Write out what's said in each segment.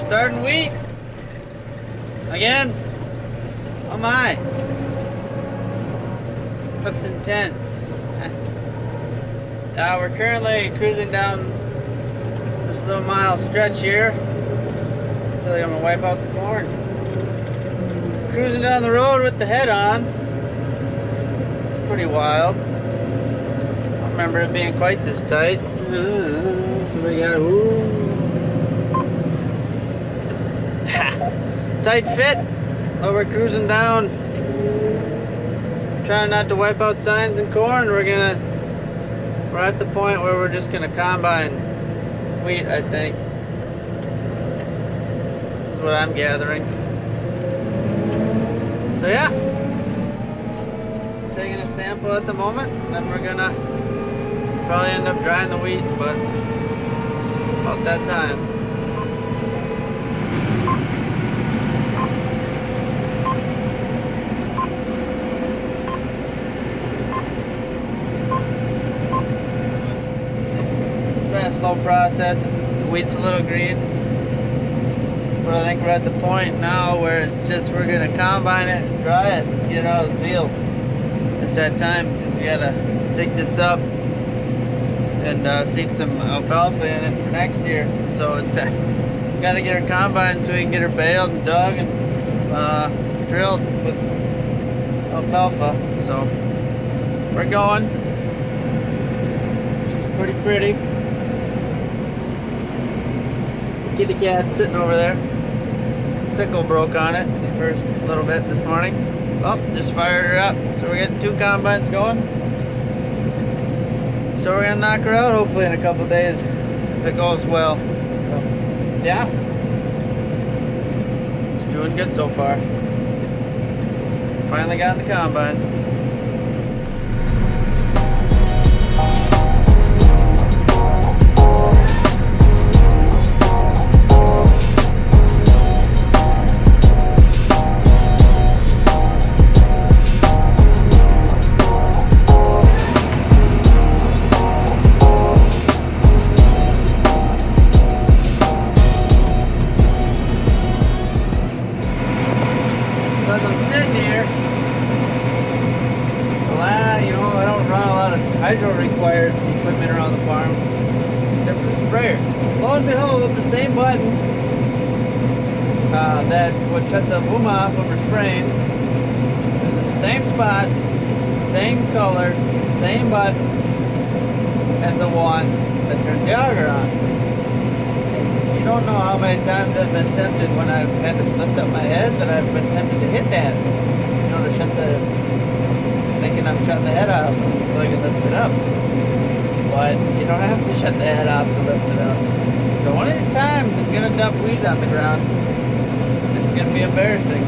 Starting wheat again. Oh my, this looks intense. We're currently cruising down this little mile stretch here. I feel like I'm gonna wipe out the corn. Cruising down the road with the head on. It's pretty wild. I don't remember it being quite this tight. So we got tight fit. While we're cruising down, trying not to wipe out signs and corn. We're at the point where we're just gonna combine wheat, I think. That's what I'm gathering. So yeah, taking a sample at the moment, and then we're gonna probably end up drying the wheat, but it's about that time. It's been a slow process. The wheat's a little green, but I think we're at the point now where it's just we're gonna combine it, dry it, get it out of the field. It's that time because we gotta dig this up and seed some alfalfa in it for next year. So it's we gotta get her combined so we can get her baled and dug and drilled with alfalfa. So we're going. She's pretty pretty. Kitty cat sitting over there. Sickle broke on it the first little bit this morning. Oh, just fired her up. So we're getting 2 combines going. So we're gonna knock her out hopefully in a couple days if it goes well. So yeah, it's doing good so far. Finally got in the combine. Hydro required equipment around the farm, except for the sprayer. Lo and behold, the same button that would shut the boom off when we're spraying is in the same spot, same color, same button as the one that turns the auger on. And you don't know how many times I've been tempted when I've had to lift up my head that I've been tempted to hit that, you know, to shut the, thinking I'm shutting the head off so I can lift it up. But you don't have to shut the head off to lift it up. So one of these times I'm gonna dump weed on the ground. It's gonna be embarrassing.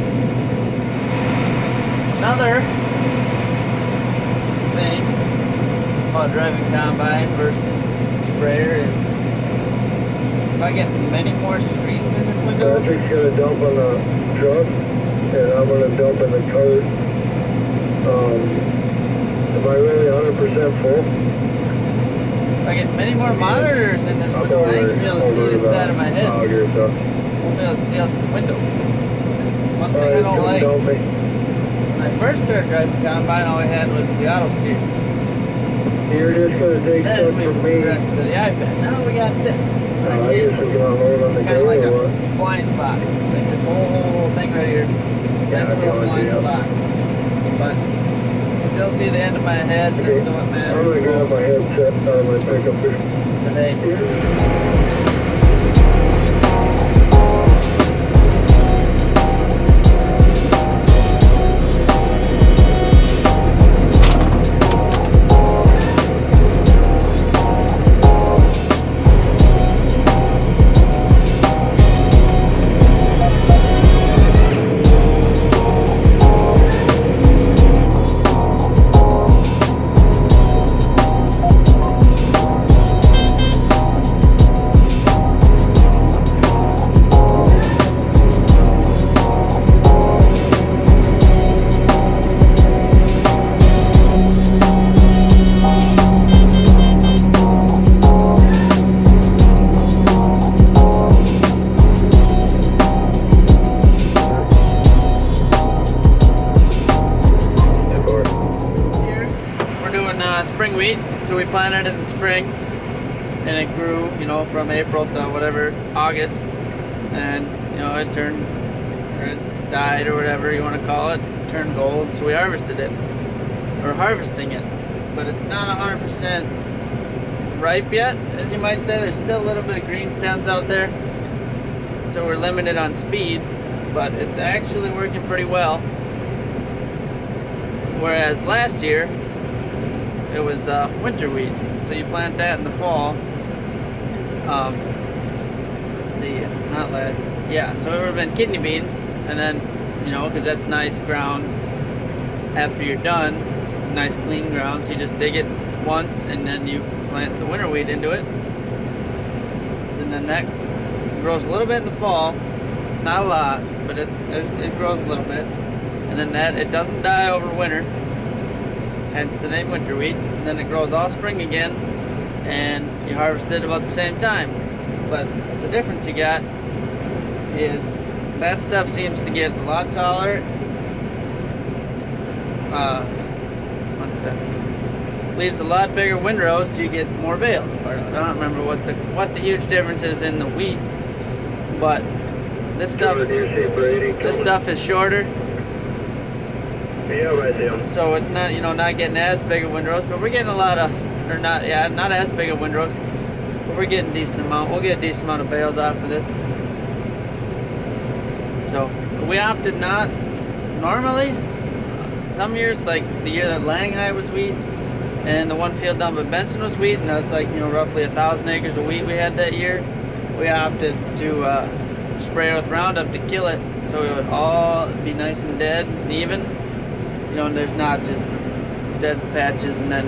Another thing about driving combine versus sprayer is if I get many more screens in this window. Patrick's gonna dump on the truck and I'm gonna dump in the cart. Am I really 100% full? If I get many more monitors in this window, I ain't gonna be able to see the side of my head. Won't be able to see out this window. It's one thing I don't like. When I first started driving combine, all I had was the auto steer. You're just gonna take stuff Then we from me. progressed to the iPad. Now we got this. I guess we're gonna load on the Kind of go like or a what? blind spot. Like this whole thing right here. Yeah, Nice little blind spot. But still see the end of my head. Okay. That's what matters. I'm gonna grab my headset out of my pickup here. Today. we planted it in the spring, and it grew, you know, from April to whatever, August, and you know, it turned, or it died, or whatever you want to call it, turned gold. So we harvested it. We're harvesting it, but it's not 100% ripe yet, as you might say. There's still a little bit of green stems out there, so we're limited on speed, but it's actually working pretty well. Whereas last year it was winter wheat, so you plant that in the fall. Let's see, not last, yeah, so it would have been kidney beans, and then, you know, because that's nice ground after you're done, nice clean ground, so you just dig it once and then you plant the winter wheat into it. And then that grows a little bit in the fall, not a lot, but it grows a little bit. And then that, it doesn't die over winter, hence the name winter wheat. And then it grows all spring again, and you harvest it about the same time. But the difference you got is that stuff seems to get a lot taller. One sec. Leaves a lot bigger windrows, so you get more bales. I don't remember what the huge difference is in the wheat, but this stuff is shorter. Yeah, right there. So it's not, you know, not getting as big of windrows, but we're getting a lot of, or not, yeah, not as big of windrows, but we're getting a decent amount. We'll get a decent amount of bales off of this. So we opted not, normally, some years, like the year that Langhai was wheat, and the one field down by Benson was wheat, and that's like, you know, roughly 1,000 acres of wheat we had that year. We opted to spray it with Roundup to kill it, so it would all be nice and dead and even. You know, and there's not just dead patches, and then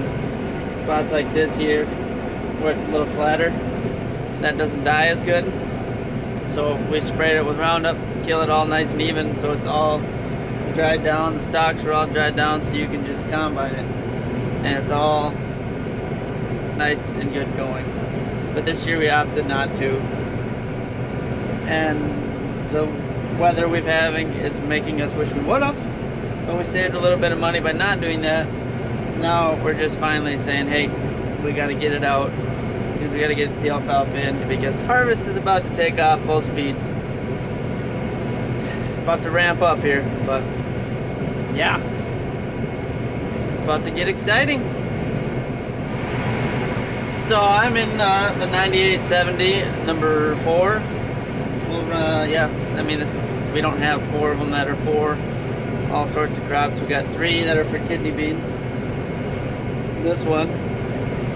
spots like this here where it's a little flatter, that doesn't die as good. So we sprayed it with Roundup, kill it all nice and even, so it's all dried down, the stalks are all dried down, so you can just combine it, and it's all nice and good going. But this year we opted not to, and the weather we're having is making us wish we would have. But we saved a little bit of money by not doing that. So now we're just finally saying, hey, we got to get it out, because we got to get the alfalfa in, because harvest is about to take off full speed. It's about to ramp up here, but yeah, it's about to get exciting. So I'm in the 9870 number 4. Yeah, I mean, we don't have 4 of them that are 4. All sorts of crops. We got 3 that are for kidney beans. This one,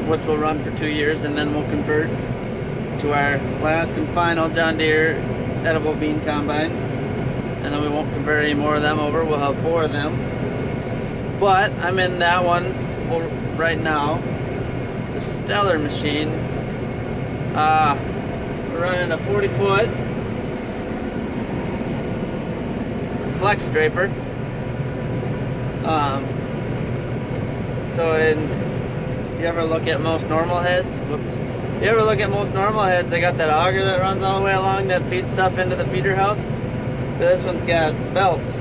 which will run for 2 years, and then we'll convert to our last and final John Deere edible bean combine. And then we won't convert any more of them over. We'll have 4 of them. But I'm in that one right now. It's a stellar machine. We're running a 40-foot flex draper. So if you ever look at most normal heads, if you ever look at most normal heads, they got that auger that runs all the way along that feeds stuff into the feeder house. But this one's got belts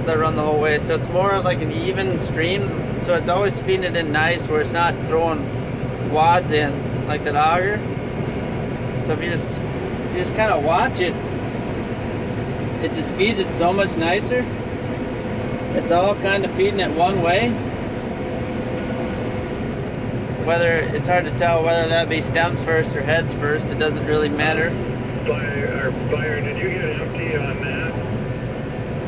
that run the whole way, so it's more of like an even stream, so it's always feeding it in nice, where it's not throwing wads in like that auger. So if you just kind of watch it, it just feeds it so much nicer. It's all kind of feeding it one way. Whether, it's hard to tell whether that be stems first or heads first, it doesn't really matter. Fire, did you get empty on that?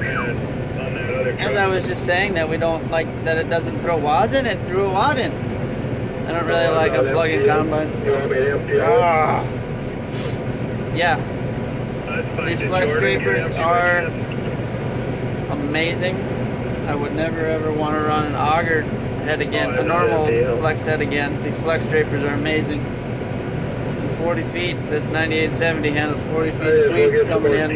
And on that other As I was just saying, that we don't like that it doesn't throw wads in, it threw a wad in. I don't really like unplugging combines. You want me to empty out? Yeah. These flex drapers are amazing. I would never ever want to run an augered head again, a normal flex head again. These flex drapers are amazing. And 40 feet, this 9870 handles 40 feet of wheat coming in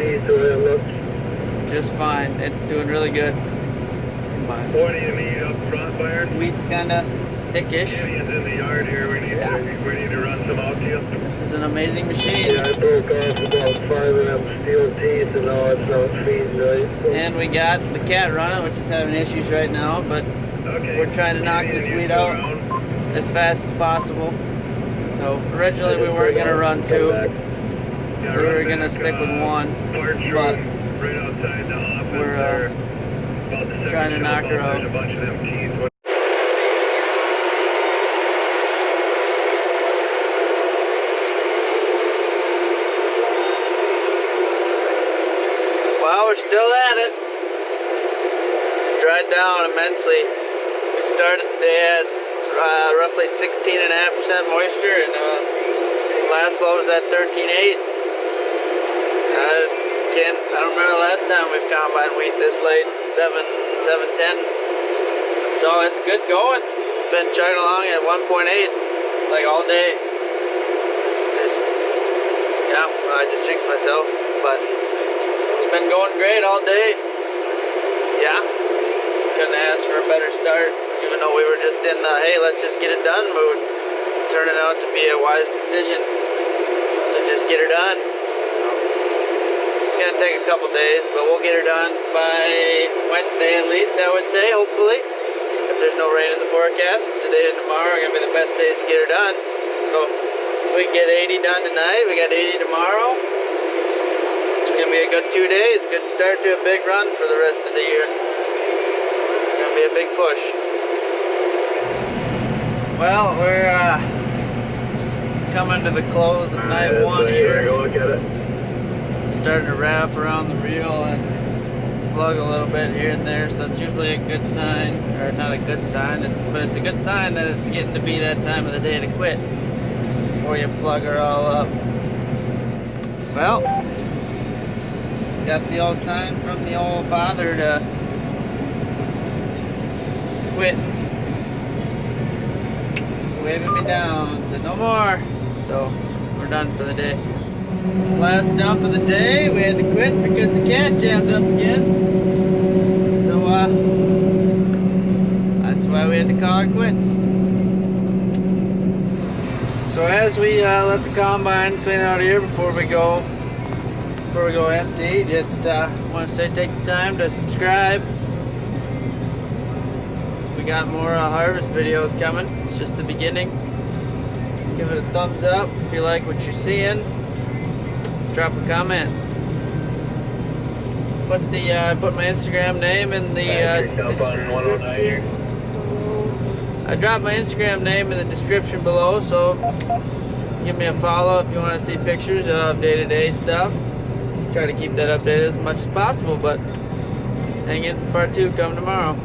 just fine. It's doing really good. What do you need up front, Fire? Wheat's kind of thickish. Indians in the yard here. We need to run some out to you. This is an amazing machine. Yeah, I broke off about 5 of them steel teeth, and now it's not feeding right. So. And we got the cat running, which is having issues right now, but okay. we're trying to knock this wheat out. as fast as possible. So originally we weren't gonna run two. We were gonna stick with one, but we're trying to knock her out. Well, we're still at it. It's dried down immensely. We started the day at roughly 16.5% moisture, and last load was at 13.8. I don't remember the last time we've combined wheat this late, 7:10. So it's good going. Been chugging along at 1.8 like all day. It's just, yeah, I just jinxed myself, but it's been going great all day. Yeah, couldn't ask for a better start, even though we were just in the hey, let's just get it done mood. Turning out to be a wise decision to just get her done. It's gonna take a couple days, but we'll get her done by Wednesday at least, I would say, hopefully. If there's no rain in the forecast, today and tomorrow are gonna be the best days to get her done. So if we get 80 done tonight, we got 80 tomorrow. It's gonna be a good 2 days, good start to a big run for the rest of the year. It's gonna be a big push. Well, we're coming to the close of night one here. Go look at it. Starting to wrap around the reel and slug a little bit here and there, so it's usually a good sign, or not a good sign, but it's a good sign that it's getting to be that time of the day to quit before you plug her all up. Well, got the old sign from the old father to quit, waving me down, said no more, so we're done for the day. Last dump of the day, we had to quit because the cat jammed up again. So, that's why we had to call it quits. So as we let the combine clean out here before we go empty, just want to say take the time to subscribe. We got more harvest videos coming. It's just the beginning. Give it a thumbs up if you like what you're seeing. Drop a comment. Put my Instagram name in the description. I dropped my Instagram name in the description below, so give me a follow if you want to see pictures of day-to-day stuff. Try to keep that updated as much as possible, but hang in for part 2 come tomorrow.